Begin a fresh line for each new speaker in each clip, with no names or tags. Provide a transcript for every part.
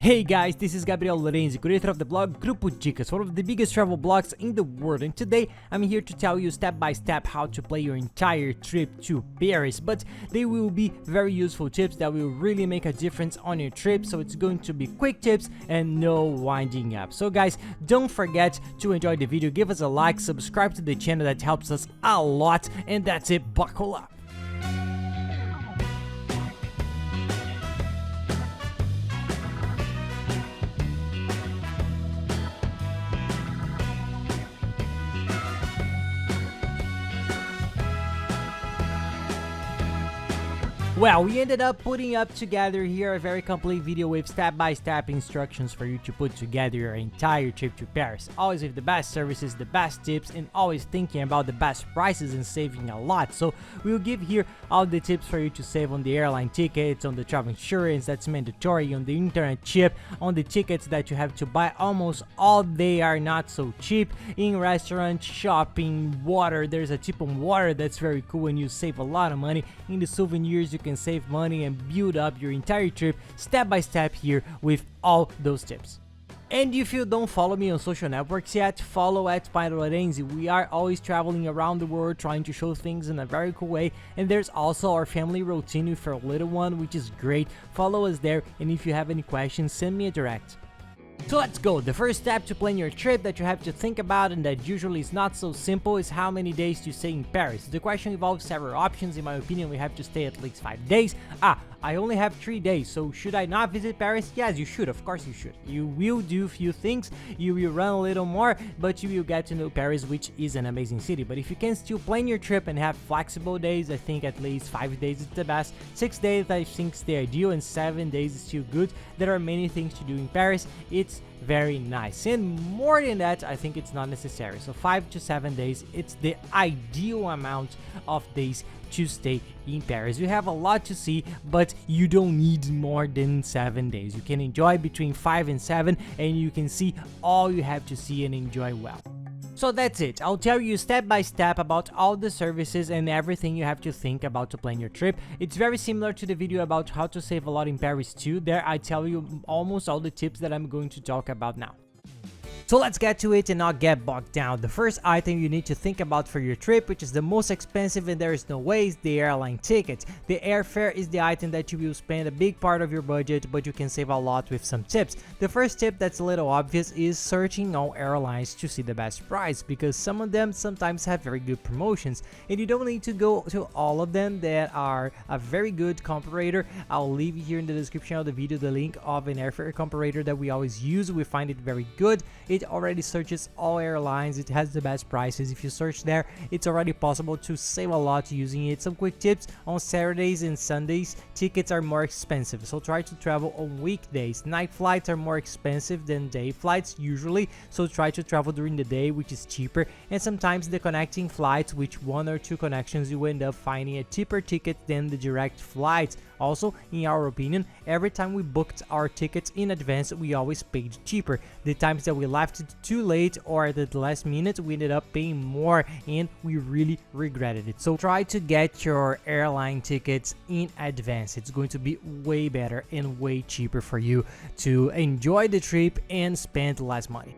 Hey guys, this is Gabriel Lorenzi, creator of the blog Grupo Dicas, one of the biggest travel blogs in the world, and today I'm here to tell you step by step how to plan your entire trip to Paris. But they will be very useful tips that will really make a difference on your trip, so it's going to be quick tips and no winding up. So guys, don't forget to enjoy the video, give us a like, subscribe to the channel, that helps us a lot, and that's it, buckle up. Well, we ended up putting up together here a very complete video with step-by-step instructions for you to put together your entire trip to Paris. Always with the best services, the best tips, and always thinking about the best prices and saving a lot. So we'll give here all the tips for you to save on the airline tickets, on the travel insurance that's mandatory, on the internet chip, on the tickets that you have to buy. Almost all they are not so cheap. In restaurant, shopping, water, there's a tip on water that's very cool and you save a lot of money. In the souvenirs, you can save money and build up your entire trip step by step here with all those tips. And if you don't follow me on social networks yet, follow at Lorenzi. We are always traveling around the world trying to show things in a very cool way, and there's also our family routine with our little one, which is great. Follow us there, and if you have any questions, send me a direct. So let's go. The first step to plan your trip that you have to think about, and that usually is not so simple, is how many days to stay in Paris. The question involves several options. In my opinion, we have to stay at least 5 days. I only have 3 days, so should I not visit Paris? Yes, you should. Of course you should. You will do a few things, you will run a little more, but you will get to know Paris, which is an amazing city. But if you can still plan your trip and have flexible days, I think at least 5 days is the best. 6 days I think is the ideal, and 7 days is still good. There are many things to do in Paris. It's very nice, and more than that I think it's not necessary. So 5 to 7 days, it's the ideal amount of days to stay in Paris. You have a lot to see, but you don't need more than 7 days. You can enjoy between 5 and 7, and you can see all you have to see and enjoy well. So that's it. I'll tell you step by step about all the services and everything you have to think about to plan your trip. It's very similar to the video about how to save a lot in Paris too. There I tell you almost all the tips that I'm going to talk about now. So let's get to it and not get bogged down. The first item you need to think about for your trip, which is the most expensive and there is no way, is the airline ticket. The airfare is the item that you will spend a big part of your budget, but you can save a lot with some tips. The first tip that's a little obvious is searching on airlines to see the best price, because some of them sometimes have very good promotions, and you don't need to go to all of them that are a very good comparator. I'll leave here in the description of the video the link of an airfare comparator that we always use. We find it very good. It already searches all airlines, it has the best prices. If you search there, it's already possible to save a lot using it. Some quick tips: on Saturdays and Sundays, tickets are more expensive, so try to travel on weekdays. Night flights are more expensive than day flights usually, so try to travel during the day, which is cheaper. And sometimes the connecting flights, which 1 or 2 connections, you end up finding a cheaper ticket than the direct flights. Also, in our opinion, every time we booked our tickets in advance, we always paid cheaper. The times that we left it too late or at the last minute, we ended up paying more, and we really regretted it. So try to get your airline tickets in advance. It's going to be way better and way cheaper for you to enjoy the trip and spend less money.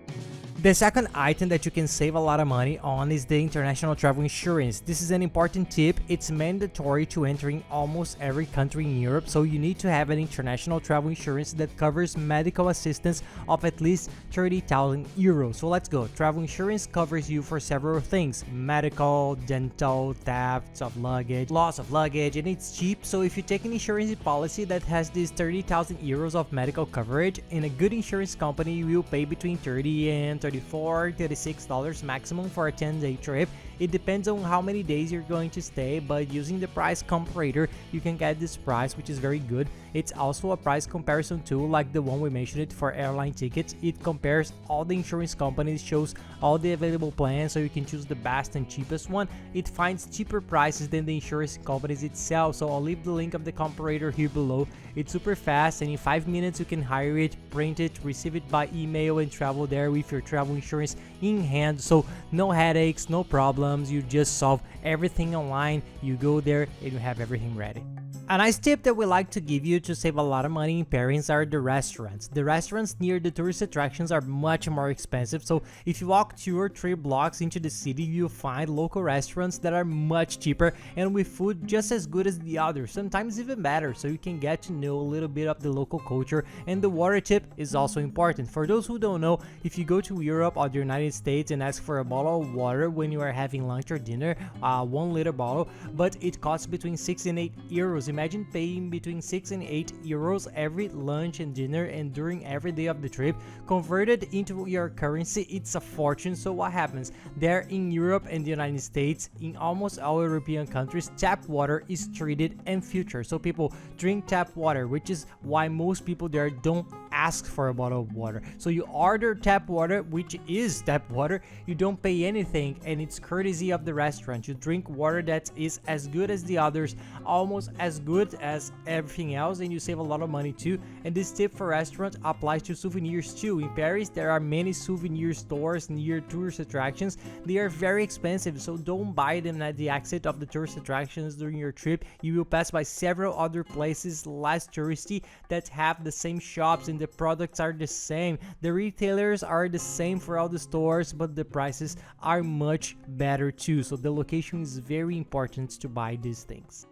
The second item that you can save a lot of money on is the international travel insurance. This is an important tip. It's mandatory to enter in almost every country in Europe, so you need to have an international travel insurance that covers medical assistance of at least 30,000 euros. So let's go. Travel insurance covers you for several things: medical, dental, theft of luggage, loss of luggage, and it's cheap. So if you take an insurance policy that has this 30,000 euros of medical coverage, in a good insurance company you will pay between 30 and $36 maximum for a 10-day trip. It depends on how many days you're going to stay, but using the price comparator, you can get this price, which is very good. It's also a price comparison tool like the one we mentioned for airline tickets. It compares all the insurance companies, shows all the available plans, so you can choose the best and cheapest one. It finds cheaper prices than the insurance companies itself, so I'll leave the link of the comparator here below. It's super fast, and in 5 minutes you can hire it, print it, receive it by email, and travel there with your travel insurance in hand. So no headaches, no problem. problems, you just solve everything online, you go there and you have everything ready. A nice tip that we like to give you to save a lot of money in Paris are the restaurants. The restaurants near the tourist attractions are much more expensive, so if you walk 2 or 3 blocks into the city, you'll find local restaurants that are much cheaper and with food just as good as the others, sometimes even better, so you can get to know a little bit of the local culture. And the water tip is also important. For those who don't know, if you go to Europe or the United States and ask for a bottle of water when you are having lunch or dinner, 1 liter bottle, but it costs between 6 and 8 euros. Imagine paying between 6 and 8 euros every lunch and dinner and during every day of the trip. Converted into your currency, it's a fortune. So what happens? There in Europe and the United States, in almost all European countries, tap water is treated and filtered. So people drink tap water, which is why most people there don't ask for a bottle of water. So you order tap water, which is tap water, you don't pay anything, and it's courtesy of the restaurant. You drink water that is as good as the others, almost as good as everything else, and you save a lot of money too. And this tip for restaurants applies to souvenirs too. In Paris, there are many souvenir stores near tourist attractions. They are very expensive, so don't buy them at the exit of the tourist attractions during your trip. You will pass by several other places less touristy that have the same shops, and the products are the same. The retailers are the same for all the stores, but the prices are much better too. So the location is very important to buy these things.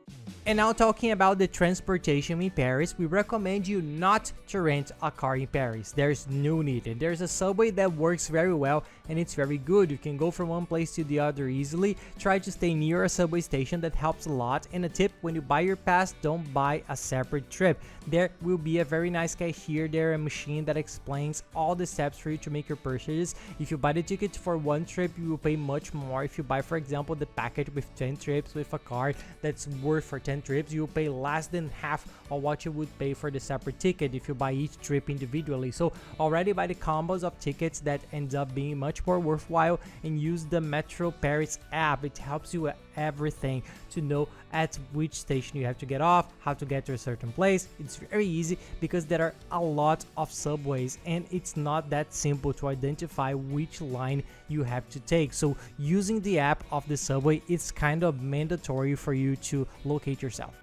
And now talking about the transportation in Paris, we recommend you not to rent a car in Paris. There's no need. And there's a subway that works very well and it's very good. You can go from one place to the other easily. Try to stay near a subway station, that helps a lot. And a tip, when you buy your pass, don't buy a separate trip. There will be a very nice cashier there, a machine that explains all the steps for you to make your purchases. If you buy the ticket for one trip, you will pay much more. If you buy, for example, the package with 10 trips with a card that's worth for 10 trips, you will pay less than half of what you would pay for the separate ticket if you buy each trip individually. So already buy the combos of tickets that ends up being much more worthwhile, and use the Metro Paris app. It helps you with everything to know at which station you have to get off, how to get to a certain place. It's very easy because there are a lot of subways and it's not that simple to identify which line you have to take. So using the app of the subway, it's kind of mandatory for you to locate yourself.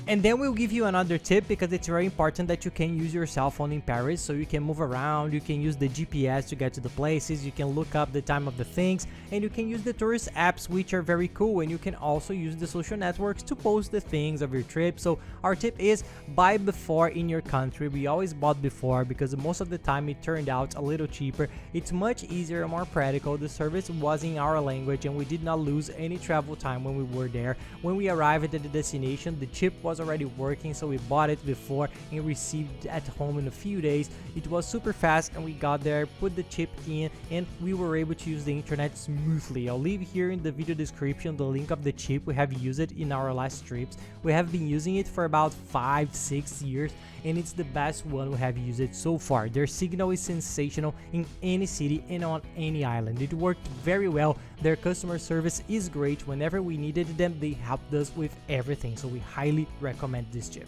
And then we'll give you another tip, because it's very important that you can use your cell phone in Paris, so you can move around, you can use the GPS to get to the places, you can look up the time of the things, and you can use the tourist apps, which are very cool, and you can also use the social networks to post the things of your trip. So our tip is buy before in your country. We always bought before because most of the time it turned out a little cheaper. It's much easier and more practical. The service was in our language and we did not lose any travel time when we were there. When we arrived at the destination, the chip was already working, so we bought it before and received at home in a few days. It was super fast and we got there, put the chip in, and we were able to use the internet smoothly. I'll leave here in the video description the link of the chip. We have used it in our last trips. We have been using it for about 5-6 years and it's the best one we have used it so far. Their signal is sensational in any city and on any island. It worked very well. Their customer service is great. Whenever we needed them, they helped us with everything, so we highly recommend this chip.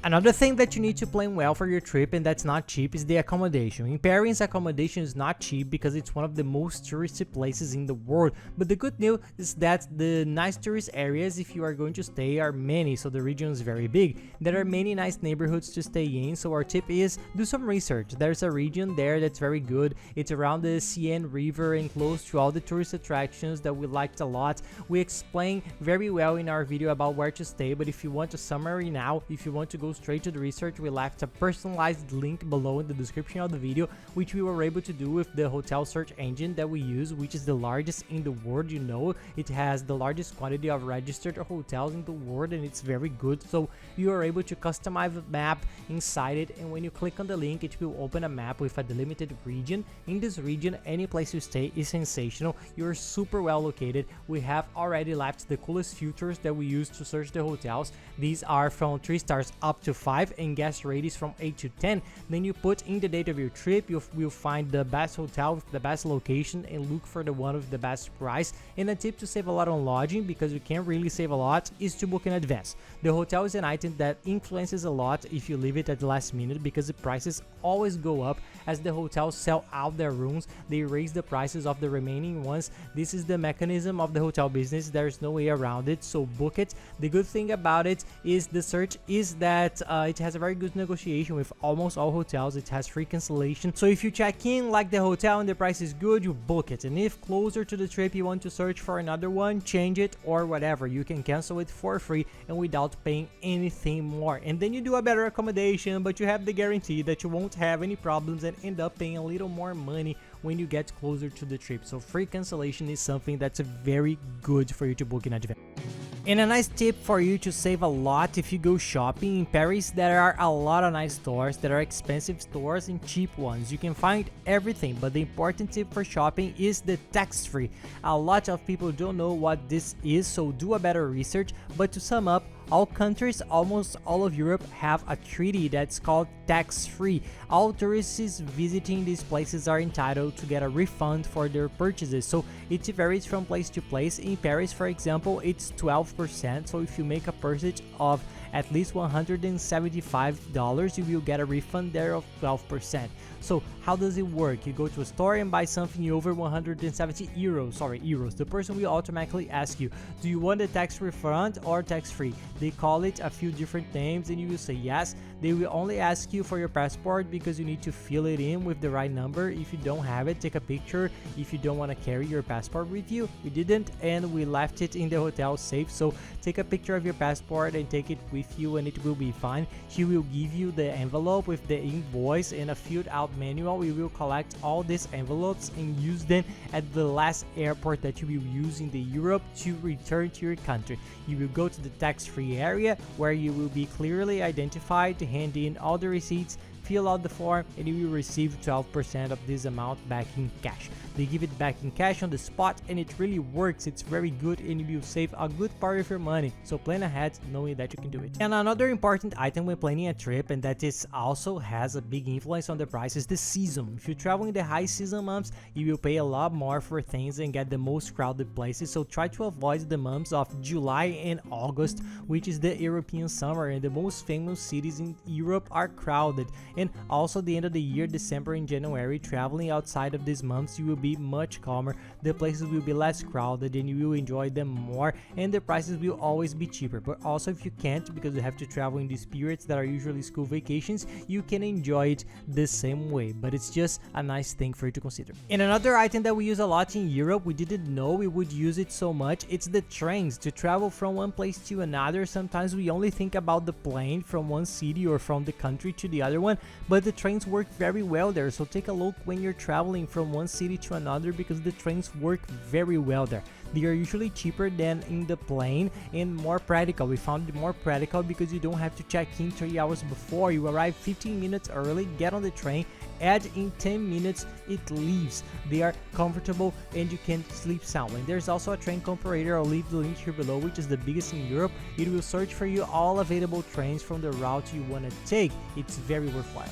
Another thing that you need to plan well for your trip, and that's not cheap, is the accommodation. In Paris, accommodation is not cheap because it's one of the most touristy places in the world. But the good news is that the nice tourist areas, if you are going to stay, are many, so the region is very big. There are many nice neighborhoods to stay in, so our tip is do some research. There's a region there that's very good. It's around the Seine River and close to all the tourist attractions that we liked a lot. We explain very well in our video about where to stay, but if you want a summary now, if you want to go straight to the research, we left a personalized link below in the description of the video, which we were able to do with the hotel search engine that we use, which is the largest in the world. You know, it has the largest quantity of registered hotels in the world and it's very good. So you are able to customize a map inside it, and when you click on the link, it will open a map with a delimited region. In this region, any place you stay is sensational. You're super well located. We have already left the coolest filters that we use to search the hotels. These are from 3 stars up to 5 and guest ratings from 8 to 10. Then you put in the date of your trip. You will find the best hotel with the best location and look for the one with the best price. And a tip to save a lot on lodging, because you can't really save a lot, is to book in advance. The hotel is an item that influences a lot if you leave it at the last minute, because the prices always go up as the hotels sell out their rooms, they raise the prices of the remaining ones. This is the mechanism of the hotel business. There's no way around it, so book it. The good thing about it is the search is that it has a very good negotiation with almost all hotels. It has free cancellation, so if you check in, like the hotel and the price is good, you book it. And if closer to the trip you want to search for another one, change it or whatever, you can cancel it for free and without paying anything more. And then you do a better accommodation, but you have the guarantee that you won't have any problems and end up paying a little more money when you get closer to the trip. So free cancellation is something that's very good for you to book in advance. And a nice tip for you to save a lot if you go shopping in Paris, there are a lot of nice stores. There are expensive stores and cheap ones. You can find everything, but the important tip for shopping is the tax-free. A lot of people don't know what this is, so do a better research. But to sum up, all countries, almost all of Europe, have a treaty that's called tax-free. All tourists visiting these places are entitled to get a refund for their purchases, so it varies from place to place. In Paris, for example, it's 12%, so if you make a purchase of at least $175, you will get a refund there of 12%. So how does it work? You go to a store and buy something over 170 euros. The person will automatically ask you, do you want a tax refund or tax-free? They call it a few different names and you will say yes. They will only ask you for your passport because you need to fill it in with the right number. If you don't have it, take a picture. If you don't want to carry your passport with you, we didn't, and we left it in the hotel safe, so take a picture of your passport and take it with you and it will be fine. She will give you the envelope with the invoice and a filled out manual. We will collect all these envelopes and use them at the last airport that you will use in the Europe to return to your country. You will go to the tax-free area where you will be clearly identified to hand in all the receipts, fill out the form, and you will receive 12% of this amount back in cash. They give it back in cash on the spot and it really works. It's very good and you will save a good part of your money. So plan ahead knowing that you can do it. And another important item when planning a trip, and that is also has a big influence on the price, is the season. If you travel in the high season months, you will pay a lot more for things and get the most crowded places. So try to avoid the months of July and August, which is the European summer, and the most famous cities in Europe are crowded. And also the end of the year, December and January, traveling outside of these months, you will be much calmer. The places will be less crowded and you will enjoy them more, and the prices will always be cheaper. But also if you can't, because you have to travel in these periods that are usually school vacations, you can enjoy it the same way, but it's just a nice thing for you to consider. And another item that we use a lot in Europe, we didn't know we would use it so much, it's the trains. To travel from one place to another, sometimes we only think about the plane from one city or from the country to the other one, but the trains work very well there. So take a look when you're traveling from one city to another, because the trains work very well there. They are usually cheaper than in the plane and more practical. We found it more practical because you don't have to check in 3 hours before. You arrive 15 minutes early, get on the train, and in 10 minutes it leaves. They are comfortable and you can sleep soundly. There's also a train comparator. I'll leave the link here below, which is the biggest in Europe. It will search for you all available trains from the route you want to take. It's very worthwhile.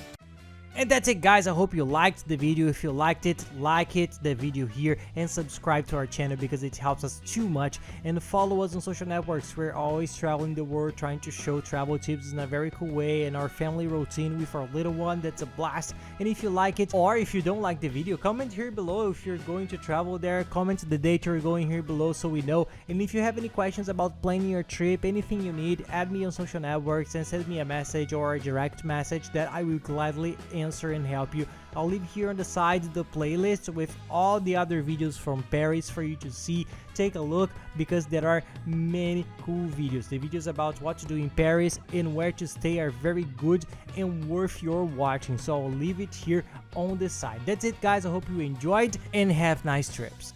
And that's it, guys. I hope you liked the video. If you liked it, like it, the video here, and subscribe to our channel because it helps us too much. And follow us on social networks. We're always traveling the world, trying to show travel tips in a very cool way, and our family routine with our little one. That's a blast. And if you like it, or if you don't like the video, comment here below. If you're going to travel there, comment the date you're going here below so we know. And if you have any questions about planning your trip, anything you need, add me on social networks and send me a message or a direct message that I will gladly answer and help you. I'll leave here on the side the playlist with all the other videos from Paris for you to see. Take a look because there are many cool videos. The videos about what to do in Paris and where to stay are very good and worth your watching, so I'll leave it here on the side. That's it, guys. I hope you enjoyed and have nice trips.